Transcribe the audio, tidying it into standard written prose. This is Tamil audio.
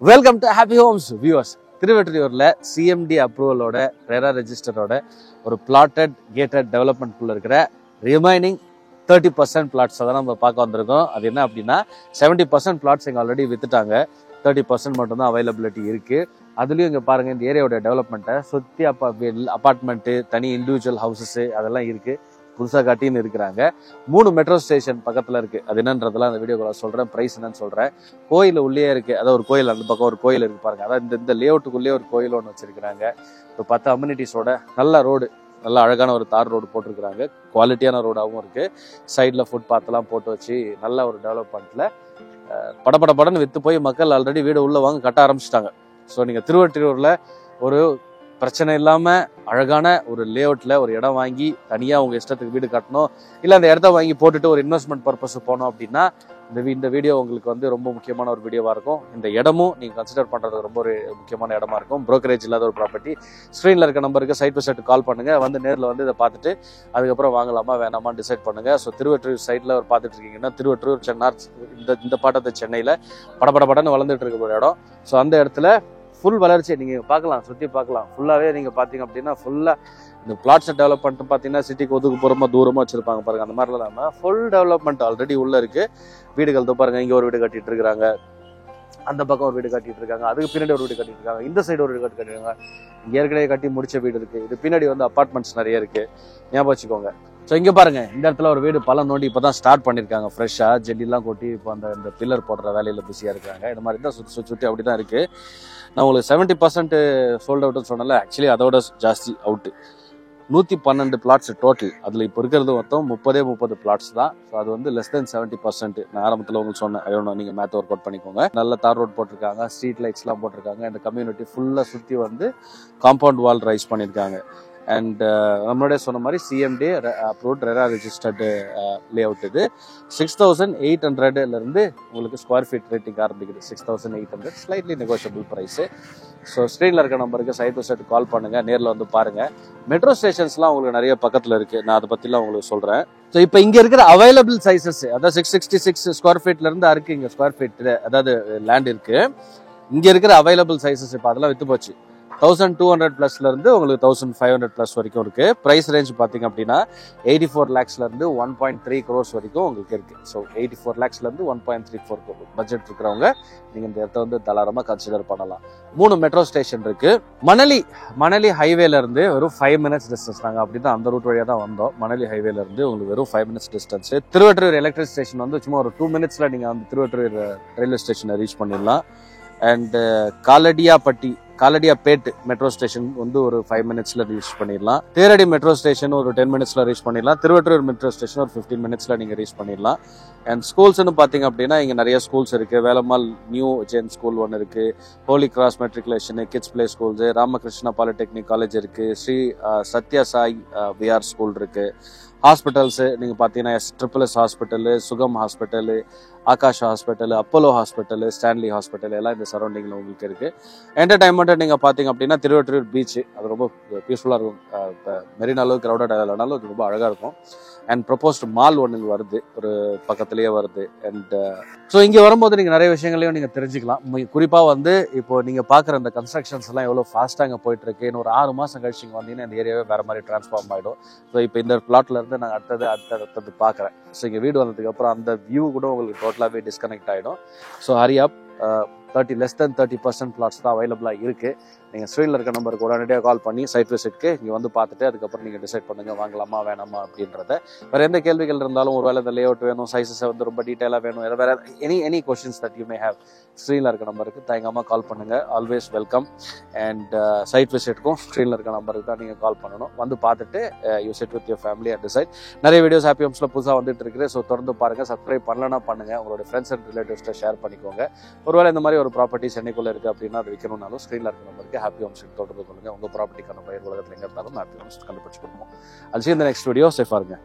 Welcome to happy homes viewers. திருவெற்றியூர்ல சிஎம்டி அப்ரூவலோட ரெரா ரெஜிஸ்டரோட ஒரு பிளாட்டட் கேட்டட் டெவலப்மெண்ட்குள்ள இருக்கிற ரிமைனிங் 30% பிளாட்ஸ் தான் நம்ம பார்க்க வந்திருக்கோம். அது என்ன அப்படின்னா 70% பிளாட்ஸ் இங்கே ஆல்ரெடி வித்துட்டாங்க. 30% மட்டும்தான் அவைலபிலிட்டி இருக்கு. அதுலயும் இங்க பாருங்க இந்த ஏரியாவோட டெவலப்மெண்ட்டை சுற்றி அப்பார்ட்மெண்ட்டு, தனி இண்டிவிஜுவல் ஹவுசஸ் அதெல்லாம் இருக்கு. புதுசாக கட்டின்னு இருக்கிறாங்க. 3 மெட்ரோ ஸ்டேஷன் பக்கத்தில் இருக்குது. அது என்னன்றதெல்லாம் அந்த வீடியோக்குள்ள சொல்கிறேன். ப்ரைஸ் என்னன்னு சொல்கிறேன். கோயில் உள்ளே இருக்குது. அதாவது ஒரு கோயில், அந்த பக்கம் ஒரு கோயில் இருக்குது பாருங்க. அதாவது இந்த லேஅவுட்டுக்குள்ளேயே ஒரு கோயில் ஒன்று வச்சிருக்கிறாங்க. இப்போ 10 அம்யூனிட்டிஸோட நல்ல ரோடு, நல்ல அழகான ஒரு தார் ரோடு போட்டிருக்கிறாங்க. குவாலிட்டியான ரோடாகவும் இருக்குது. சைடில் ஃபுட் பாத்தெல்லாம் போட்டு வச்சு நல்ல ஒரு டெவலப்மெண்ட்டில் படன்னு விற்று போய் மக்கள் ஆல்ரெடி வீடு உள்ள வாங்க கட்ட ஆரம்பிச்சிட்டாங்க. ஸோ நீங்கள் திருவொற்றியூரில் ஒரு பிரச்சனை இல்லாமல் அழகான ஒரு லேஅவுட்டில் ஒரு இடம் வாங்கி தனியாக உங்கள் இஷ்டத்துக்கு வீடு கட்டணும், இல்லை அந்த இடத்த வாங்கி போட்டுட்டு ஒரு இன்வெஸ்ட்மெண்ட் பர்பஸ் போனோம் அப்படின்னா இந்த வீடியோ உங்களுக்கு வந்து ரொம்ப முக்கியமான ஒரு வீடியோவாக இருக்கும். இந்த இடமும் நீங்கள் கன்சிடர் பண்ணுறது ரொம்ப ஒரு முக்கியமான இடமா இருக்கும். புரோக்கரேஜ் இல்லாத ஒரு ப்ராப்பர்ட்டி. ஸ்க்ரீனில் இருக்க நம்பருக்கு சைட் டு சைட் கால் பண்ணுங்கள். வந்து நேரில் வந்து இதை பார்த்துட்டு அதுக்கப்புறம் வாங்கலாமா வேணாமான்னு டிசைட் பண்ணுங்கள். ஸோ திருவொற்றியூர் சைடில் ஒரு பார்த்துட்டு இருக்கீங்கன்னா திருவொற்றியூர் இந்த பாட்டத்தை சென்னையில் படன்னு வளர்ந்துட்டு இருக்க ஒரு இடம். ஸோ அந்த இடத்துல ஃபுல் வளர்ச்சி நீங்கள் பார்க்கலாம், சுற்றி பார்க்கலாம். ஃபுல்லாகவே நீங்கள் பார்த்தீங்க அப்படின்னா ஃபுல்லாக இந்த பிளாட்ஸை டெவலப் பண்ணிட்டு பார்த்தீங்கன்னா சிட்டிக்கு ஒதுக்குப்புறமா தூரமாக வச்சுருப்பாங்க பாருங்க. அந்த மாதிரிலாம் இல்லாமல் ஃபுல் டெவலப்மெண்ட் ஆல்ரெடி உள்ளே இருக்குது. வீடுகள் தான் பாருங்க. இங்கே ஒரு வீடு கட்டிட்டு இருக்கிறாங்க, அந்த பக்கம் ஒரு வீடு கட்டிட்டு இருக்காங்க, அதுக்கு பின்னாடி ஒரு வீடு கட்டிட்டு இருக்காங்க, இந்த சைடு ஒரு வீடு கட்டிருக்காங்க. இங்கே ஏற்கனவே கட்டி முடிச்ச வீடு இருக்குது. இது பின்னாடி வந்து அப்பார்ட்மெண்ட்ஸ் நிறைய இருக்குது. ஞாபகம் வச்சுக்கோங்க. ஸோ இங்கே பாருங்க, இந்த இடத்துல ஒரு வீடு பல நோண்டி இப்போ தான் ஸ்டார்ட் பண்ணியிருக்காங்க. ஃப்ரெஷ்ஷாக ஜெல்லிலாம் கொட்டி இப்போ அந்த பில்லர் போடுற வேலையில் பிஸியாக இருக்காங்க. இந்த மாதிரி தான் சுற்றி அப்படி தான் இருக்குது. நான் உங்களுக்கு 70% சோல்ட் அவுட்னு சொன்னால ஆக்சுவலி அதோட ஜாஸ்தி அவுட்டு. 112 plots total. அதில் இப்போ இருக்கிறது மொத்தம் 30 பிளாட்ஸ் தான். ஸோ அது வந்து லெஸ் தென் 70%. நான் ஆரம்பத்தில் உங்களுக்கு சொன்னேன், ஐயோ நீங்கள் மேத் ஒர்க் அவுட் பண்ணிக்கோங்க. நல்ல தார் ரோட் போட்டிருக்காங்க, ஸ்ட்ரீட் லைட்ஸ்லாம் போட்டிருக்காங்க. இந்த கம்யூனிட்டி ஃபுல்லாக சுற்றி வந்து காம்பவுண்ட் வால் ரைஸ் பண்ணியிருக்காங்க. அண்ட் நம்மளுடைய சொன்ன மாதிரி CMD approved RERA registered layout. இது 6800 உங்களுக்கு ஸ்கொயர் ஃபீட் ரேட்டிங் ஆரம்பிக்குது. 6800 ஸ்லைட்லி நெகோஷியபிள் ப்ரைஸு. ஸோ ஸ்க்ரீனில் இருக்க நம்பருக்கு சைட் டு சைட் கால் பண்ணுங்கள், நேரில் வந்து பாருங்கள். மெட்ரோ ஸ்டேஷன்ஸ்லாம் உங்களுக்கு நிறைய பக்கத்தில் இருக்குது. நான் அதை பற்றிலாம் உங்களுக்கு சொல்கிறேன். ஸோ இப்போ இங்கே இருக்கிற அவைலபிள் சைஸஸ், அதாவது 666 ஸ்கொயர் ஃபீட்லேருந்து இருக்குது. இங்கே ஸ்கொயர் ஃபீட் அதாவது லேண்ட் இருக்குது. இங்கே இருக்கிற அவைலபிள் சைஸஸ் இப்போ அதெல்லாம் விற்று போச்சு. 1200 ப்ளஸ்ல இருந்து உங்களுக்கு 1500 ப்ளஸ் வரைக்கும் இருக்கு. பிரைஸ் ரேஞ்ச் பார்த்தீங்க அப்படின்னா 84 லேக்ஸ்ல இருந்து 1.3 crores வரைக்கும் உங்களுக்கு இருக்கு. ஸோ 84 லேக்ஸ்ல இருந்து 1.34 crore பட்ஜெட் இருக்கிறவங்க நீங்க இந்த இடத்த வந்து தாராளமா கன்சிடர் பண்ணலாம். 3 மெட்ரோ ஸ்டேஷன் இருக்கு. மணலி ஹைவேல இருந்து வெறும் 5 minutes டிஸ்டன்ஸ். நாங்கள் அப்படி தான் அந்த ரூட் வழியாக தான் வந்தோம். மணலி ஹைவேல இருந்து உங்களுக்கு வெறும் 5 minutes distance. Thiruvottiyur electric station வந்து சும்மா ஒரு 2 minutesல நீங்க வந்து திருவொற்றியூர் ரயில்வே ஸ்டேஷனை ரீச் பண்ணிடலாம். அண்ட் காலடியாபேட் மெட்ரோ ஸ்டேஷன் வந்து ஒரு 5 minutesல ரீச் பண்ணிடலாம். தேரடி மெட்ரோ ஸ்டேஷன் ஒரு 10 minutesல ரீச் பண்ணிடலாம். திருவொற்றியூர் மெட்ரோ ஸ்டேஷன் ஒரு 15 minutesல நீங்க ரீச் பண்ணிடலாம். அண்ட் ஸ்கூல்ஸ்னு பார்த்தீங்க அப்படின்னா இங்கே நிறைய ஸ்கூல்ஸ் இருக்கு. வேலம்மாள் நியூ ஜென் ஸ்கூல் ஒன்று இருக்கு, Holy Cross matriculation kids play schools, Ramakrishna polytechnic college இருக்கு, ஸ்ரீ சத்யா சாய் விஆர் ஸ்கூல் இருக்கு. ஹாஸ்பிட்டல்ஸு நீங்கள் பார்த்தீங்கன்னா SSS hospital, Sugam hospital, Akash hospital, Apollo hospital, Stanley hospital எல்லாம் இந்த சரௌண்டிங்கில் உங்களுக்கு இருக்குது. என்டர்டைன்மெண்ட்டை நீங்கள் பார்த்தீங்க அப்படின்னா திருவொற்றியூர் பீச் அது ரொம்ப பீஸ்ஃபுல்லாக இருக்கும். இப்போ மெரினா அளவுக்கு க்ரௌடட் இல்லைனாலும் அது ரொம்ப அழகாக இருக்கும். அண்ட் ப்ரொபோஸ்ட் மால் ஒன்று வருது, ஒரு பக்கத்துலேயே வருது. அண்ட் ஸோ இங்கே வரும்போது நீங்கள் நிறைய விஷயங்களையும் நீங்கள் தெரிஞ்சுக்கலாம். குறிப்பாக வந்து இப்போ நீங்கள் பார்க்குற அந்த கன்ஸ்ட்ரக்ஷன்ஸ் எல்லாம் எவ்வளோ ஃபாஸ்ட்டாக இங்கே போயிட்டு இருக்கு. இன்னும் ஒரு 6 மாதம் கழிச்சு இங்கே வந்தீங்கன்னா இந்த ஏரியாவே வேறு மாதிரி டிரான்ஸ்ஃபார்ம் ஆகிடும். ஸோ இப்போ இந்த பிளாட்ல இருந்து நான் அடுத்தது பார்க்குறேன். ஸோ இங்கே வீடு வந்ததுக்கு அப்புறம் அந்த வியூ கூட உங்களுக்கு டோட்டலாகவே டிஸ்கனெக்ட் ஆகிடும். ஸோ ஹரி அப். லெஸ் தென் 30% பிளாட்ஸ் தான் அவைலபிளாக இருக்குது. நீங்கள் ஸ்க்ரீனில் இருக்க நம்பருக்கு உடனடியாக கால் பண்ணி சைட் விசிட்க்கு இங்கே வந்து பார்த்துட்டு அதுக்கப்புறம் நீங்கள் டிசைட் பண்ணுங்கள் வாங்கலாமா வேணாமா அப்படின்றத. வேறு எந்த கேள்விகள் இருந்தாலும், ஒரு வேலை இந்த லேஅவுட் வேணும், சைஸஸை வந்து ரொம்ப டீட்டெயிலாக வேணும், வேறு any questions that you may have, ஸ்க்ரீனில் இருக்க நம்பருக்கு தயங்காமல் கால் பண்ணுங்கள். Always welcome. அண்ட் சைட் விசிட்க்கும் ஸ்க்ரீனில் இருக்க நம்பருக்கு தான் நீங்கள் கால் பண்ணணும். வந்து பார்த்துட்டு you said with your family and decide. நிறைய வீடியோஸ் ஹாப்பி ஹோம்ஸில் புதுசாக வந்துட்டு இருக்குது. ஸோ தொடர்ந்து பாருங்கள். சப்ஸ்கிரைப் பண்ணலன்னா பண்ணுங்கள். உங்களோட ஃப்ரெண்ட்ஸ் அண்ட் ரிலேட்டிவ்ஸ்ட்டை ஷேர் பண்ணிக்கோங்க. ஒருவேளை இந்த மாதிரி ஒரு ப்ராப்பர்ட்டி சென்னைக்குள்ளே இருக்குது அப்படின்னா அது விற்கணும்னாலும் ஸ்க்ரீனில் இருக்க நம்பருக்கு ஹாப்பி ஹோம்ஸ் தொடர்பு கொள்ளுங்க. உங்கள் ப்ராப்பர்ட்டிக்கான பயிர் உலகத்தில் எங்கே இருந்தாலும் ஹாப்பி ஹோம்ஸ் கண்டுபிடிச்சு கொடுப்போம். I'll see you in the next video. Safe ஆருங்க.